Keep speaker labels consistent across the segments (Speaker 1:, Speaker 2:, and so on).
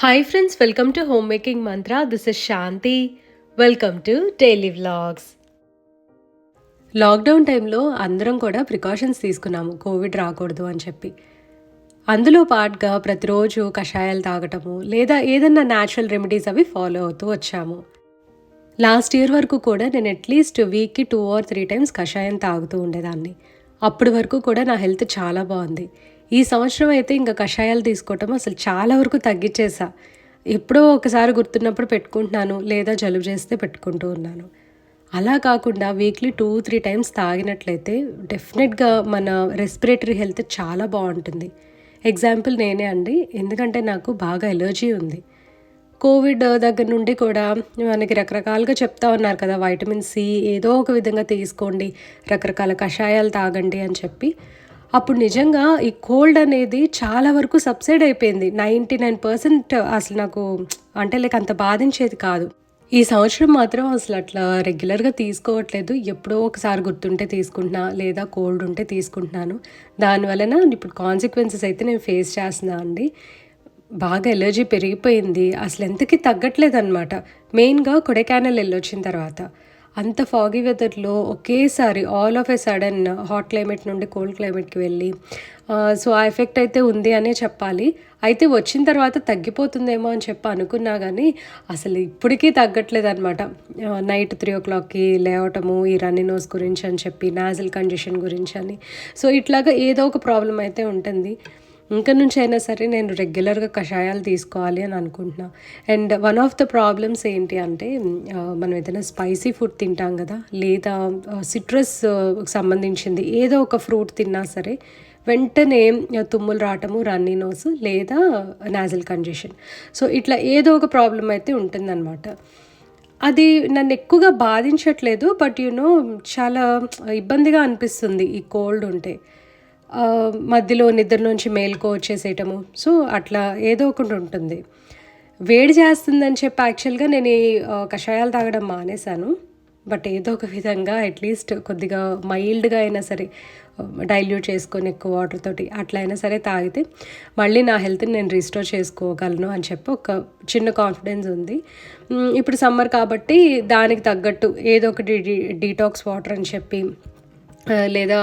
Speaker 1: Hi friends, welcome to Homemaking Mantra. This is Shanti. Welcome to Daily Vlogs. Lockdown టైంలో అందరం కూడా precautions తీసుకున్నాము Covid రాకూడదు అని చెప్పి. అందులో పాటుగా ప్రతిరోజు కషాయాలు తాగటము లేదా ఏదన్నా న్యాచురల్ రెమెడీస్ అవి ఫాలో అవుతూ వచ్చాము. లాస్ట్ ఇయర్ వరకు కూడా నేను అట్లీస్ట్ వీక్కి 2 or 3 టైమ్స్ కషాయం తాగుతూ ఉండేదాన్ని. అప్పటి వరకు కూడా నా హెల్త్ చాలా బాగుంది. ఈ సంవత్సరం అయితే ఇంకా కషాయాలు తీసుకోవటం అసలు చాలా వరకు తగ్గించేసా. ఎప్పుడో ఒకసారి గుర్తున్నప్పుడు పెట్టుకుంటున్నాను, లేదా జలుబు చేస్తే పెట్టుకుంటూ ఉన్నాను. అలా కాకుండా వీక్లీ 2-3 టైమ్స్ తాగినట్లయితే డెఫినెట్గా మన రెస్పిరేటరీ హెల్త్ చాలా బాగుంటుంది. ఎగ్జాంపుల్ నేనే అండి, ఎందుకంటే నాకు బాగా ఎలర్జీ ఉంది. కోవిడ్ దగ్గర నుండి కూడా మనకి రకరకాలుగా చెప్తా ఉన్నారు కదా, వైటమిన్ సి ఏదో ఒక విధంగా తీసుకోండి, రకరకాల కషాయాలు తాగండి అని చెప్పి. అప్పుడు నిజంగా ఈ కోల్డ్ అనేది చాలా వరకు సబ్సైడ్ అయిపోయింది. 99% అసలు నాకు అంటే అంత బాధించేది కాదు. ఈ సంవత్సరం మాత్రం అసలు అట్లా రెగ్యులర్గా తీసుకోవట్లేదు. ఎప్పుడో ఒకసారి గుర్తుంటే తీసుకుంటున్నా, లేదా కోల్డ్ ఉంటే తీసుకుంటున్నాను. దానివలన ఇప్పుడు కాన్సిక్వెన్సెస్ అయితే నేను ఫేస్ చేస్తున్నా అండి. బాగా ఎలర్జీ పెరిగిపోయింది. అసలు ఎంతకి తగ్గట్లేదనమాట. మెయిన్గా కొడైకెనాల్ వెళ్ళొచ్చిన తర్వాత అంత ఫాగీ వెదర్లో ఒకేసారి all of a sudden hot climate నుండి కోల్డ్ క్లైమేట్కి వెళ్ళి సో ఆ ఎఫెక్ట్ అయితే ఉంది అనే చెప్పాలి. అయితే వచ్చిన తర్వాత తగ్గిపోతుందేమో అని చెప్పి అనుకున్నా కానీ అసలు ఇప్పటికీ తగ్గట్లేదు అనమాట. నైట్ 3 o'clockకి లేవటము, ఈ రన్నీ నోస్ గురించి అని చెప్పి, నాజల్ కంజెషన్ గురించి అని. సో ఇట్లాగా ఏదో ఒక ప్రాబ్లం అయితే ఉంటుంది. ఇంక నుంచి అయినా సరే నేను రెగ్యులర్గా కషాయాలు తీసుకోవాలి అని అనుకుంటున్నా. And one of the problems ఏంటి అంటే మనం ఏదైనా స్పైసీ ఫుడ్ తింటాం కదా, లేదా సిట్రస్ సంబంధించింది ఏదో ఒక ఫ్రూట్ తిన్నా సరే వెంటనే తుమ్ములు రావటము, రన్నీ నోస్ లేదా నాజల్ కంజెషన్. సో ఇట్లా ఏదో ఒక ప్రాబ్లం అయితే ఉంటుందన్నమాట. అది నన్ను ఎక్కువగా బాధించట్లేదు, బట్ చాలా ఇబ్బందిగా అనిపిస్తుంది ఈ కోల్డ్ ఉంటే. మధ్యలో నిద్ర నుంచి మేలుకో వచ్చేసేయటము. సో అట్లా ఏదో ఒకటి ఉంటుంది. వేడి చేస్తుందని చెప్పి యాక్చువల్గా నేను ఈ కషాయాలు తాగడం మానేశాను. బట్ ఏదో ఒక విధంగా అట్లీస్ట్ కొద్దిగా మైల్డ్గా అయినా సరే డైల్యూట్ చేసుకొని ఎక్కువ వాటర్ తోటి అట్లా అయినా సరే తాగితే మళ్ళీ నా హెల్త్ని నేను రీస్టోర్ చేసుకోగలను అని చెప్పి ఒక చిన్న కాన్ఫిడెన్స్ ఉంది. ఇప్పుడు సమ్మర్ కాబట్టి దానికి తగ్గట్టు ఏదో ఒకటి డీటాక్స్ వాటర్ అని చెప్పి, లేదా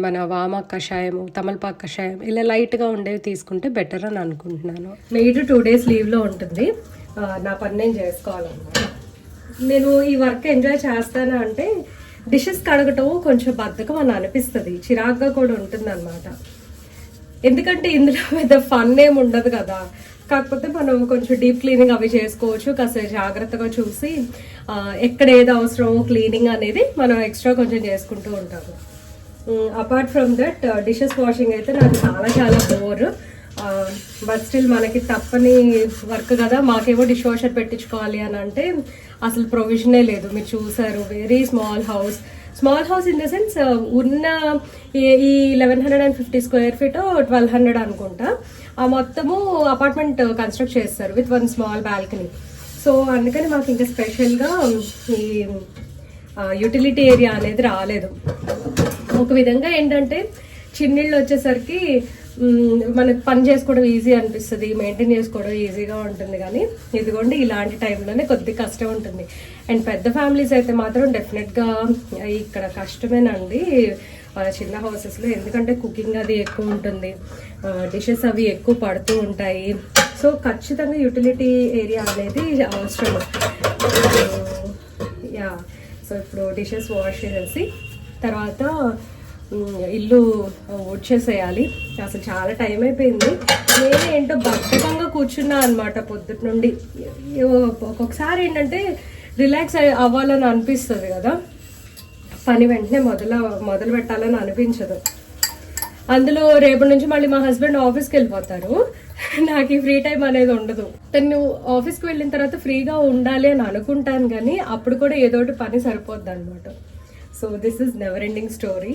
Speaker 1: మన వామాకు కషాయము, తమలపాకు కషాయం ఇలా లైట్గా ఉండేవి తీసుకుంటే బెటర్ అని అనుకుంటున్నాను. మెయిడ్ 2 days లీవ్లో ఉంటుంది. నా పని నేను చేసుకోవాలన్నమాట. నేను ఈ వర్క్ ఎంజాయ్ చేస్తాను అంటే డిషెస్ కడగటం కొంచెం బద్ధకం అని అనిపిస్తుంది, చిరాగ్గా కూడా ఉంటుంది అనమాట. ఎందుకంటే ఇందులో పెద్ద ఫన్ ఏమి ఉండదు కదా. కాకపోతే మనం కొంచెం డీప్ క్లీనింగ్ అవి చేసుకోవచ్చు, కాస్త జాగ్రత్తగా చూసి ఎక్కడ ఏది అవసరమో క్లీనింగ్ అనేది మనం ఎక్స్ట్రా కొంచెం చేసుకుంటూ ఉంటాము. Apart from that dishes washing అయితే నాకు చాలా చాలా బోర్. బట్ స్టిల్ మనకి తప్పని వర్క్ కదా. మాకేమో డిష్ వాషర్ పెట్టించుకోవాలి అని అంటే అసలు ప్రొవిజనే లేదు. మీరు చూసారు, very small house in the sense ఉన్న ఈ 1150 square feet 1200 అనుకుంటా, ఆ మొత్తము అపార్ట్మెంట్ కన్స్ట్రక్ట్ చేస్తారు విత్ 1 small balcony. సో అందుకని మాకు ఇంకా స్పెషల్గా ఈ యూటిలిటీ ఏరియా అనేది రాలేదు. ఒక విధంగా ఏంటంటే చిన్నిళ్ళు వచ్చేసరికి మనకు పని చేసుకోవడం ఈజీ అనిపిస్తుంది, మెయింటైన్ చేసుకోవడం ఈజీగా ఉంటుంది. కానీ ఇదిగోండి ఇలాంటి టైంలోనే కొద్ది కష్టం ఉంటుంది. అండ్ పెద్ద ఫ్యామిలీస్ అయితే మాత్రం డెఫినెట్గా ఇక్కడ కష్టమేనండి చిన్న హౌసెస్లో. ఎందుకంటే కుకింగ్ అది ఎక్కువ ఉంటుంది, డిషెస్ అవి ఎక్కువ పడుతూ ఉంటాయి. సో ఖచ్చితంగా యూటిలిటీ ఏరియా అనేది అవసరం. సో ఇప్పుడు డిషెస్ వాష్ చేసేసి తర్వాత ఇల్లు ఊడ్చేసేయాలి. అసలు చాలా టైం అయిపోయింది. నేను ఏంటో బద్ధకంగా కూర్చున్నా అనమాట పొద్దుటి నుండి. ఒక్కొక్కసారి ఏంటంటే రిలాక్స్ అవ్వాలని అనిపిస్తుంది కదా, పని వెంటనే మొదలు పెట్టాలని అనిపించదు. అందులో రేపటి నుంచి మళ్ళీ మా హస్బెండ్ ఆఫీస్కి వెళ్ళిపోతారు. నాకు ఈ ఫ్రీ టైం అనేది ఉండదు. తను ఆఫీస్కి వెళ్ళిన తర్వాత ఫ్రీగా ఉండాలి అని అనుకుంటాను, కానీ అప్పుడు కూడా ఏదో ఒకటి పని సరిపోద్ది అనమాట. So this is never ending story.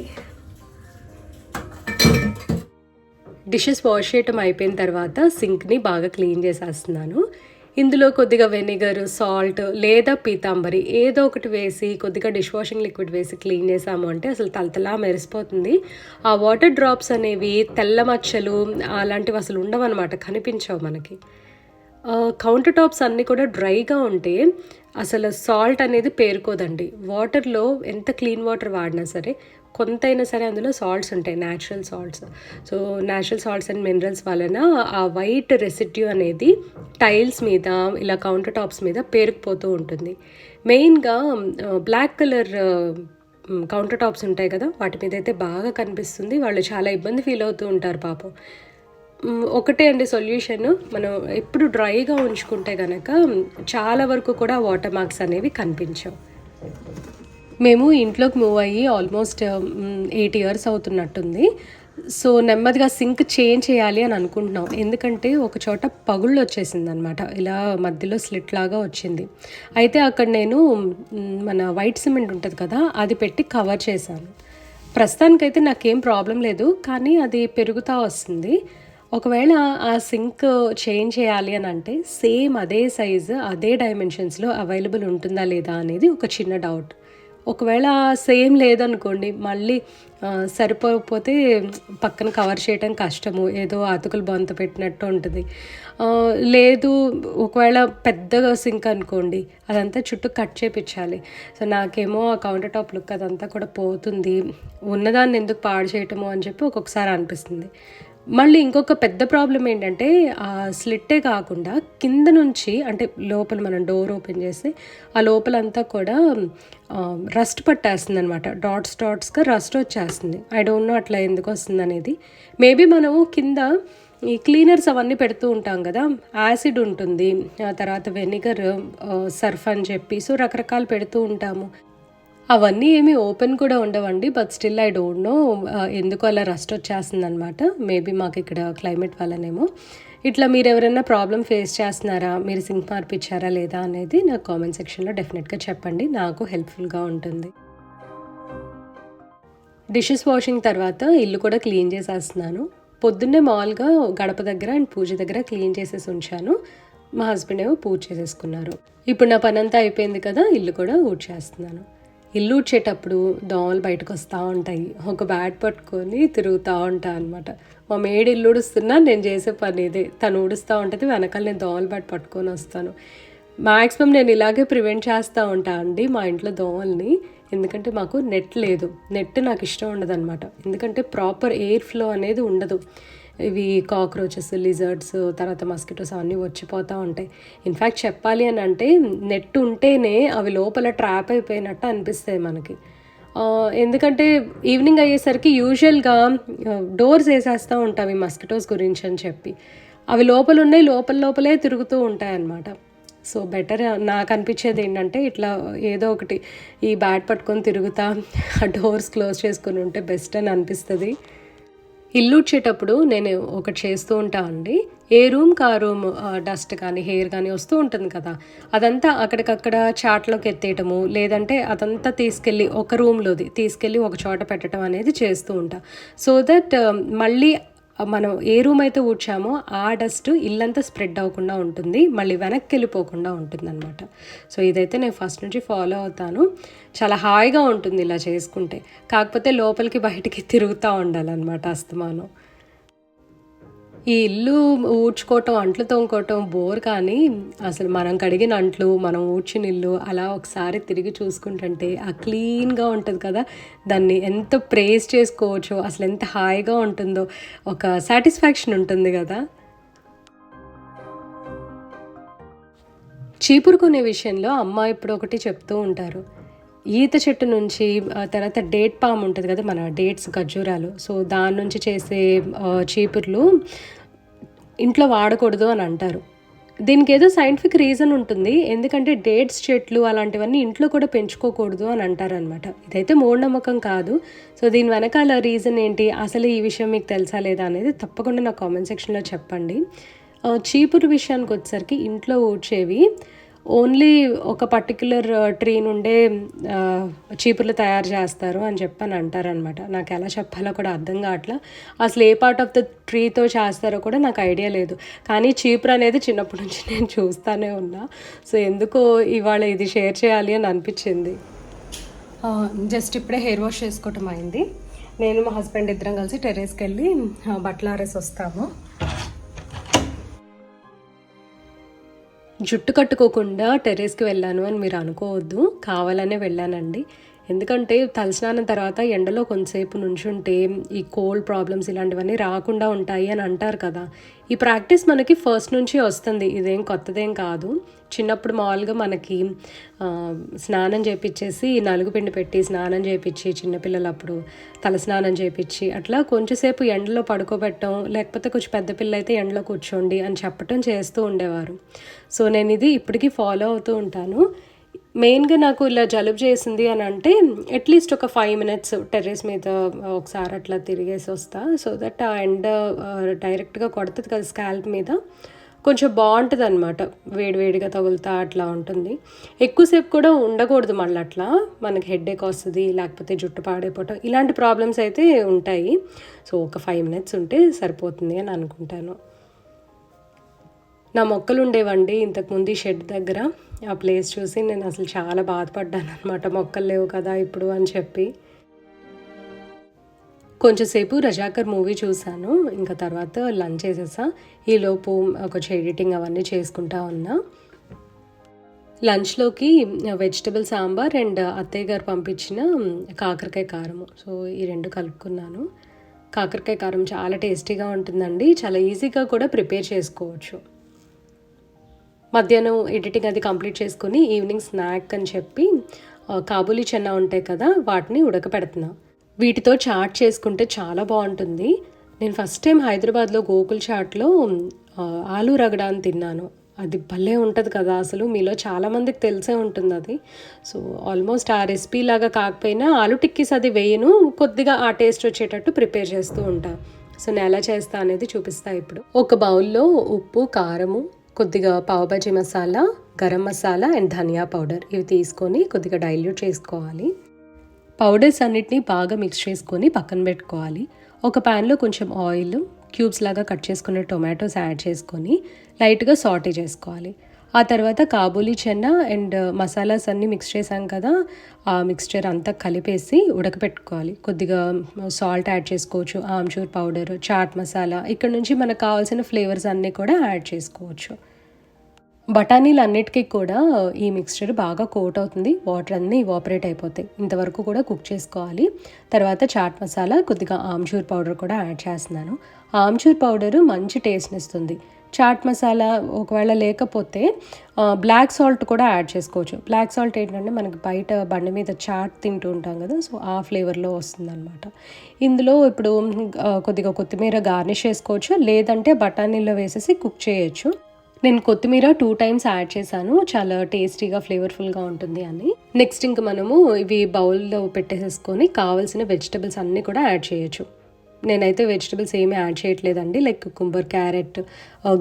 Speaker 1: Dishes wash చేయటం అయిపోయిన తర్వాత సింక్ని బాగా క్లీన్ చేసేస్తున్నాను. ఇందులో కొద్దిగా వెనిగర్, సాల్ట్ లేదా పీతాంబరి ఏదో ఒకటి వేసి కొద్దిగా డిష్ వాషింగ్ లిక్విడ్ వేసి క్లీన్ చేసాము అంటే అసలు తలతలా మెరిసిపోతుంది. ఆ వాటర్ డ్రాప్స్ అనేవి తెల్ల మచ్చలు అలాంటివి అసలు ఉండవన్నమాట, కనిపించవు మనకి. కౌంటర్ టాప్స్ అన్నీ కూడా డ్రైగా ఉంటే అసలు సాల్ట్ అనేది పేరుకోదండి. వాటర్‌లో ఎంత క్లీన్ వాటర్ వాడినా సరే, కొంతైనా సరే అందులో సాల్ట్స్ ఉంటాయి. Natural salts. So, natural salts and minerals వలన ఆ వైట్ రెసిడ్యూ అనేది టైల్స్ మీద, ఇలా కౌంటర్ టాప్స్ మీద పేరుకుపోతూ ఉంటుంది. మెయిన్‌గా బ్లాక్ కలర్ కౌంటర్ టాప్స్ ఉంటాయి కదా! వాటి మీద అయితే బాగా కనిపిస్తుంది. వాళ్ళు చాలా ఇబ్బంది ఫీల్ అవుతూ ఉంటారు పాపం. ఒకటే అండి సొల్యూషను. మనం ఎప్పుడు డ్రైగా ఉంచుకుంటే గనక చాలా వరకు కూడా వాటర్ మార్క్స్ అనేవి కనిపించవు. మేము ఇంట్లోకి మూవ్ అయ్యి ఆల్మోస్ట్ 8 ఇయర్స్ అవుతున్నట్టుంది. సో, నెమ్మదిగా సింక్ చేంజ్ చేయాలి అని అనుకుంటున్నాం. ఎందుకంటే ఒక చోట పగుళ్ళొచ్చేసిందనమాట. ఇలా మధ్యలో స్లిట్ లాగా వచ్చింది. అయితే అక్కడ నేను మన వైట్ సిమెంట్ ఉంటది కదా! అది పెట్టి కవర్ చేశాను. ప్రస్తుతానికైతే నాకేం ప్రాబ్లం లేదు. కానీ అది పెరుగుతా వస్తుంది. ఒకవేళ ఆ సింక్ చేంజ్ చేయాలి అని అంటే సేమ్ అదే సైజు, అదే డైమెన్షన్స్‌లో అవైలబుల్ ఉంటుందా లేదా అనేది ఒక చిన్న డౌట్. ఒకవేళ సేమ్ లేదనుకోండి, మళ్ళీ సరిపోకపోతే పక్కన కవర్ చేయటం కష్టము. ఏదో అతుకులు బొంత పెట్టినట్టు ఉంటది. లేదు, ఒకవేళ పెద్దగా సింక్ అనుకోండి, అదంతా చుట్టూ కట్ చేపిచ్చాలి. సో, నాకేమో ఆ కౌంటర్ టాప్ లుక్ అదంతా కూడా పోతుంది. ఉన్నదాన్ని ఎందుకు పాడు చేయటము అని చెప్పి ఒక్కొక్కసారి అనిపిస్తుంది. మళ్ళీ ఇంకొక పెద్ద ప్రాబ్లమ్ ఏంటంటే, ఆ స్లిట్టే కాకుండా కింద నుంచి అంటే లోపల మనం డోర్ ఓపెన్ చేస్తే ఆ లోపలంతా కూడా రస్ట్ పట్టేస్తుందనమాట. డాట్స్‌గా రస్ట్ వచ్చేస్తుంది. ఐ డోంట్ నో అట్లా ఎందుకు వస్తుందనేది. మేబీ మనము కింద ఈ క్లీనర్స్ అవన్నీ పెడుతూ ఉంటాం కదా! యాసిడ్ ఉంటుంది. ఆ తర్వాత వెనిగర్, సర్ఫ్ అని చెప్పి సో, రకరకాలు పెడుతూ ఉంటాము. అవన్నీ ఏమి ఓపెన్ కూడా ఉండవండి. But still I don't know ఎందుకో అలా రస్ట్ వచ్చేస్తుందనమాట. మేబీ మాకు ఇక్కడ క్లైమేట్ వల్లనేమో. ఇట్లా మీరెవరైనా ప్రాబ్లమ్ ఫేస్ చేస్తున్నారా? మీరు సింక్ మార్పిచ్చారా లేదా అనేది నాకు కామెంట్ సెక్షన్‌లో డెఫినెట్‌గా చెప్పండి. నాకు హెల్ప్‌ఫుల్‌గా ఉంటుంది. డిషెస్ వాషింగ్ తర్వాత ఇల్లు కూడా క్లీన్ చేసేస్తున్నాను. పొద్దున్నే మామూలుగా గడప దగ్గర అండ్ పూజ దగ్గర క్లీన్ చేసేసి ఉంచాను. మా హస్బెండ్ ఏమో పూజ చేసేసుకున్నారు. ఇప్పుడు నా పనంతా అయిపోయింది కదా! ఇల్లు కూడా ఊడ్చేస్తున్నాను. ఇల్లు ఊడ్చేటప్పుడు దోమలు బయటకు వస్తూ ఉంటాయి. ఒక బ్యాట్ పట్టుకొని తిరుగుతూ ఉంటా అనమాట. మా మేడ్ ఇల్లు ఊడుస్తున్నా నేను చేసే పని ఇదే. తను ఊడుస్తూ ఉంటుంది, వెనకాల నేను దోమల బ్యాట్ పట్టుకొని వస్తాను. మ్యాక్సిమం నేను ఇలాగే ప్రివెంట్ చేస్తూ ఉంటా అండి మా ఇంట్లో దోమల్ని. ఎందుకంటే మాకు నెట్ లేదు. నెట్ నాకు ఇష్టం ఉండదన్నమాట. ఎందుకంటే ప్రాపర్ ఎయిర్ ఫ్లో అనేది ఉండదు. ఇవి కాక్రోచెస్, లిజర్డ్స్, తర్వాత మస్కిటోస్ అవన్నీ వచ్చిపోతూ ఉంటాయి. ఇన్ఫ్యాక్ట్ చెప్పాలి అని అంటే నెట్ ఉంటేనే అవి లోపల ట్రాప్ అయిపోయినట్టు అనిపిస్తాయి మనకి. ఎందుకంటే ఈవినింగ్ అయ్యేసరికి యూజువల్గా డోర్స్ వేసేస్తూ ఉంటాం ఈ మస్కిటోస్ గురించి అని చెప్పి. అవి లోపల ఉన్నాయి, లోపలే తిరుగుతూ ఉంటాయన్నమాట. సో, బెటర్ నాకు అనిపించేది ఏంటంటే ఇట్లా ఏదో ఒకటి ఈ బ్యాట్ పట్టుకొని తిరుగుతా డోర్స్ క్లోజ్ చేసుకొని ఉంటే బెస్ట్ అని అనిపిస్తుంది. ఇల్లు ఊడ్చేటప్పుడు నేను ఒకటి చేస్తూ ఉంటా అండి. ఏ రూమ్‌కి ఆ రూమ్ డస్ట్ కానీ, హెయిర్ కానీ వస్తూ ఉంటుంది కదా! అదంతా అక్కడికక్కడ చాట్‌లోకి ఎత్తేయటము, లేదంటే అదంతా తీసుకెళ్ళి ఒక రూమ్‌లోది తీసుకెళ్ళి ఒక చోట పెట్టడం అనేది చేస్తూ ఉంటా. సో దట్ మళ్ళీ మనం ఏ రూమ్ అయితే ఊడ్చామో ఆ డస్ట్ ఇల్లంతా స్ప్రెడ్ అవ్వకుండా ఉంటుంది. మళ్ళీ వెనక్కి వెళ్ళిపోకుండా ఉంటుందన్నమాట. సో, ఇదైతే నేను ఫస్ట్ నుంచి ఫాలో అవుతాను. చాలా హాయిగా ఉంటుంది ఇలా చేసుకుంటే. కాకపోతే లోపలికి బయటికి తిరుగుతూ ఉండాలన్నమాట అస్తమానం. ఈ ఇల్లు ఊడ్చుకోవటం, అంట్లు తోముకోవటం బోర్ కానీ అసలు మనం కడిగిన అంట్లు, మనం ఊడ్చిన ఇల్లు అలా ఒకసారి తిరిగి చూసుకుంటుంటే ఆ క్లీన్‌గా ఉంటుంది కదా! దాన్ని ఎంత ప్రైజ్ చేసుకోవచ్చో, అసలు ఎంత హాయిగా ఉంటుందో, ఒక సాటిస్ఫాక్షన్ ఉంటుంది కదా! చీపురు కొనే విషయంలో అమ్మ ఎప్పుడో ఒకటి చెప్తూ ఉంటారు. ఈత చెట్టు నుంచి తర్వాత డేట్ పామ్ ఉంటుంది కదా! మన డేట్స్, ఖర్జూరాలు. సో, దాని నుంచి చేసే చీపుర్లు ఇంట్లో వాడకూడదు అని అంటారు. దీనికి ఏదో సైంటిఫిక్ రీజన్ ఉంటుంది. ఎందుకంటే డేట్స్ చెట్లు అలాంటివన్నీ ఇంట్లో కూడా పెంచుకోకూడదు అని అంటారనమాట. ఇదైతే మూఢనమ్మకం కాదు. సో, దీని వెనకాల రీజన్ ఏంటి, అసలు ఈ విషయం మీకు తెలుసా లేదా అనేది తప్పకుండా నాకు కామెంట్ సెక్షన్‌లో చెప్పండి. చీపురు విషయానికి వచ్చేసరికి ఇంట్లో ఊడ్చేవి ఓన్లీ ఒక పర్టిక్యులర్ ట్రీ నుండే చీపుర్లు తయారు చేస్తారు అని చెప్పని అంటారనమాట. నాకు ఎలా చెప్పాలో కూడా అర్థం కావట్లా. అసలు ఏ పార్ట్ ఆఫ్ ద ట్రీతో చేస్తారో కూడా నాకు ఐడియా లేదు. కానీ చీపురు అనేది చిన్నప్పటి నుంచి నేను చూస్తూనే ఉన్నా. సో, ఎందుకో ఇవాళ ఇది షేర్ చేయాలి అని అనిపించింది. జస్ట్ ఇప్పుడే హెయిర్ వాష్ చేసుకోవటం అయింది. నేను మా హస్బెండ్ ఇద్దరం కలిసి టెర్రస్కి వెళ్ళి బట్టలు ఆరేసి వస్తాము. జుట్టు కట్టుకోకుండా టెర్రస్‌కి వెళ్ళాను అని మీరు అనుకోవద్దు. కావాలనే వెళ్ళానండి. ఎందుకంటే తలస్నానం తర్వాత ఎండలో కొంతసేపు నుంచుంటే ఈ కోల్డ్ ప్రాబ్లమ్స్ ఇలాంటివన్నీ రాకుండా ఉంటాయి అని అంటారు కదా! ఈ ప్రాక్టీస్ మనకి ఫస్ట్ నుంచి వస్తుంది. ఇదేం కొత్తదేం కాదు. చిన్నప్పుడు మామూలుగా మనకి స్నానం చేపిచ్చేసి నలుగు పిండి పెట్టి స్నానం చేపిచ్చి చిన్నపిల్లలప్పుడు తలస్నానం చేపిచ్చి అట్లా కొంచెంసేపు ఎండలో పడుకోబెట్టడం, లేకపోతే కొంచెం పెద్ద పిల్లయితే ఎండలో కూర్చోండి అని చెప్పటం చేస్తూ ఉండేవారు. సో నేను ఇది ఇప్పటికీ ఫాలో అవుతూ ఉంటాను. మెయిన్‌గా నాకు ఇలా జలుబు చేసింది అని అంటే అట్‌లీస్ట్ ఒక 5 మినిట్స్ టెర్రస్ మీద ఒకసారి అట్లా తిరిగేసి వస్తా. సో దట్ ఆ ఎండ డైరెక్ట్‌గా కొడతది కదా స్కాల్ప్ మీద. కొంచెం బావుంటదనమాట. వేడి వేడిగా తగులుతా అట్లా ఉంటుంది. ఎక్కువసేపు కూడా ఉండకూడదు మళ్ళీ అట్లా. మనకి హెడేక్ వస్తది, లేకపోతే జుట్టు పాడైపోవటం ఇలాంటి ప్రాబ్లమ్స్ అయితే ఉంటాయి. సో ఒక 5 మినిట్స్ ఉంటే సరిపోతుంది అని అనుకుంటాను. నా మొక్కలుండేవండి ఇంతకుముందు ఈ షెడ్ దగ్గర. ఆ ప్లేస్ చూసి నేను అసలు చాలా బాధపడ్డాననమాట. మొక్కలు లేవు కదా ఇప్పుడు అని చెప్పి. కొంచెంసేపు 'రజాకర్' మూవీ చూశాను. ఇంకా తర్వాత లంచ్ చేసేసా. ఈలోపు కొంచెం ఎడిటింగ్ అవన్నీ చేసుకుంటా ఉన్నా. లంచ్‌లోకి వెజిటబుల్ సాంబార్ అండ్ అత్తయ్య గారు పంపించిన కాకరకాయ కారము. సో ఈ 2 కలుపుకున్నాను. కాకరకాయ కారం చాలా టేస్టీగా ఉంటుందండి. చాలా ఈజీగా కూడా ప్రిపేర్ చేసుకోవచ్చు. మధ్యాహ్నం ఎడిటింగ్ అది కంప్లీట్ చేసుకొని ఈవినింగ్ స్నాక్ అని చెప్పి కాబూలీ చెన్నా ఉంటాయి కదా, వాటిని ఉడకపెడుతున్నా. వీటితో చాట్ చేసుకుంటే చాలా బాగుంటుంది. నేను ఫస్ట్ టైం హైదరాబాద్లో గోకుల్ చాట్లో ఆలూ రగడా అని తిన్నాను. అది భలే ఉంటుంది కదా, అసలు మీలో చాలామందికి తెలిసే ఉంటుంది అది. సో ఆల్మోస్ట్ ఆ రెసిపీ లాగా కాకపోయినా ఆలూ టిక్కీస్ అది వేయను, కొద్దిగా ఆ టేస్ట్ వచ్చేటట్టు ప్రిపేర్ చేస్తూ ఉంటా. సో నేను ఎలా చేస్తా అనేది చూపిస్తా ఇప్పుడు. ఒక బౌల్లో ఉప్పు, కారము, కొద్దిగా పావ్ భాజీ మసాలా, గరం మసాలా అండ్ ధనియా పౌడర్ ఇవి తీసుకొని కొద్దిగా డైల్యూట్ చేసుకోవాలి. పౌడర్స్ అన్నిటిని బాగా మిక్స్ చేసుకొని పక్కన పెట్టుకోవాలి. ఒక ప్యాన్లో కొంచెం ఆయిల్, క్యూబ్స్ లాగా కట్ చేసుకున్న టొమాటోస్ యాడ్ చేసుకొని లైట్గా సాటే చేసుకోవాలి. ఆ తర్వాత కాబూలీ చెన్నా అండ్ మసాలాస్ అన్నీ మిక్స్ చేసాం కదా, ఆ మిక్స్చర్ అంతా కలిపేసి ఉడకపెట్టుకోవాలి. కొద్దిగా సాల్ట్ యాడ్ చేసుకోవచ్చు, ఆమ్చూర్ పౌడర్, చాట్ మసాలా, ఇక్కడ నుంచి మనకు కావాల్సిన ఫ్లేవర్స్ అన్నీ కూడా యాడ్ చేసుకోవచ్చు. బఠానీలు అన్నిటికీ కూడా ఈ మిక్స్చర్ బాగా కోట్ అవుతుంది, వాటర్ అన్నీ ఇవాపరేట్ అయిపోతాయి. ఇంతవరకు కూడా కుక్ చేసుకోవాలి. తర్వాత చాట్ మసాలా, కొద్దిగా ఆమ్చూర్ పౌడర్ కూడా యాడ్ చేస్తున్నాను. ఆమ్చూర్ పౌడరు మంచి టేస్ట్ని ఇస్తుంది. చాట్ మసాలా ఒకవేళ లేకపోతే బ్లాక్ సాల్ట్ కూడా యాడ్ చేసుకోవచ్చు. బ్లాక్ సాల్ట్ ఏంటంటే మనకి బయట బండి మీద చాట్ తింటూ ఉంటాం కదా, సో ఆ ఫ్లేవర్లో వస్తుందన్నమాట. ఇందులో ఇప్పుడు కొద్దిగా కొత్తిమీర గార్నిష్ చేసుకోవచ్చు, లేదంటే బఠానీలో వేసేసి కుక్ చేయొచ్చు. నేను కొత్తిమీర 2 టైమ్స్ యాడ్ చేశాను, చాలా టేస్టీగా ఫ్లేవర్ఫుల్గా ఉంటుంది అని. నెక్స్ట్ ఇంక మనము ఇవి బౌల్లో పెట్టేసేసుకొని కావాల్సిన వెజిటబుల్స్ అన్నీ కూడా యాడ్ చేయొచ్చు. నేనైతే వెజిటబుల్స్ ఏమీ యాడ్ చేయట్లేదండి, like cucumber, carrot,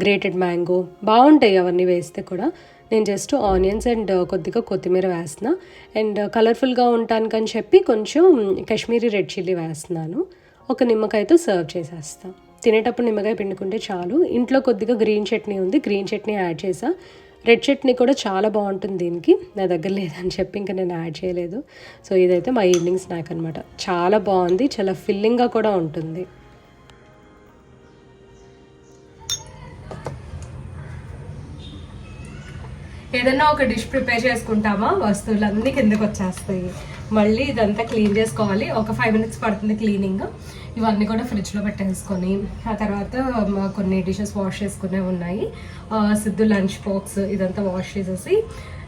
Speaker 1: grated mango బాగుంటాయి అవన్నీ వేస్తే కూడా. నేను జస్ట్ ఆనియన్స్ అండ్ కొద్దిగా కొత్తిమీర వేస్తున్నా. అండ్ కలర్ఫుల్గా ఉండటానికని చెప్పి కొంచెం కాశ్మీరీ రెడ్ చిల్లీ వేస్తున్నాను. ఒక నిమ్మకాయతో సర్వ్ చేసేస్తాను. తినేటప్పుడు నిమ్మకాయ పిండుకుంటే చాలు. ఇంట్లో కొద్దిగా గ్రీన్ చట్నీ ఉంది, గ్రీన్ చట్నీ యాడ్ చేసా. రెడ్ చట్నీ కూడా చాలా బాగుంటుంది దీనికి, నా దగ్గర లేదని చెప్పి ఇంకా నేను యాడ్ చేయలేదు. సో ఇదైతే మా ఈవినింగ్ స్నాక్ అనమాట. చాలా బాగుంది, చాలా ఫిల్లింగ్గా కూడా ఉంటుంది. ఏదన్నా ఒక డిష్ ప్రిపేర్ చేసుకుంటామా, వస్తువులు అన్నీ కిందకు వచ్చేస్తాయి. మళ్ళీ ఇదంతా క్లీన్ చేసుకోవాలి. ఒక 5 మినిట్స్ పడుతుంది క్లీనింగ్. ఇవన్నీ కూడా ఫ్రిడ్జ్లో పెట్టేసుకొని ఆ తర్వాత కొన్ని డిషెస్ వాష్ చేసుకునే ఉన్నాయి. సిద్ధు లంచ్ బాక్స్ ఇదంతా వాష్ చేసేసి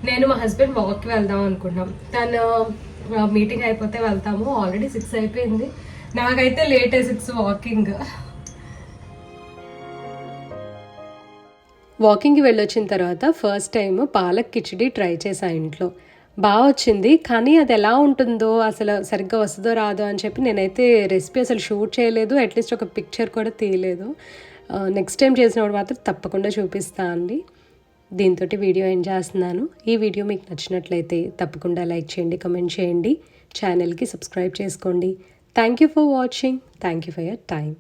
Speaker 1: నేను మా హస్బెండ్ వాక్కి వెళ్దాం అనుకున్నాం. తను మీటింగ్ అయిపోతే వెళ్తాము. ఆల్రెడీ 6 అయిపోయింది. నాకైతే లేట్ 6 వాకింగ్. వాకింగ్కి వెళ్ళొచ్చిన తర్వాత first time palak khichdi try చేశాను ఇంట్లో. బాగా వచ్చింది, కానీ అది ఎలా ఉంటుందో అసలు సరిగ్గా వస్తుందో రాదో అని చెప్పి నేనైతే రెసిపీ అసలు షూట్ చేయలేదు, అట్లీస్ట్ ఒక పిక్చర్ కూడా తీయలేదు. నెక్స్ట్ టైం చేసినప్పుడు మాత్రం తప్పకుండా చూపిస్తా అండి. దీంతో వీడియో ఎండ్ చేస్తున్నాను. ఈ వీడియో మీకు నచ్చినట్లయితే తప్పకుండా లైక్ చేయండి, కమెంట్ చేయండి, ఛానల్కి సబ్స్క్రైబ్ చేసుకోండి. Thank you for watching. Thank you for your time.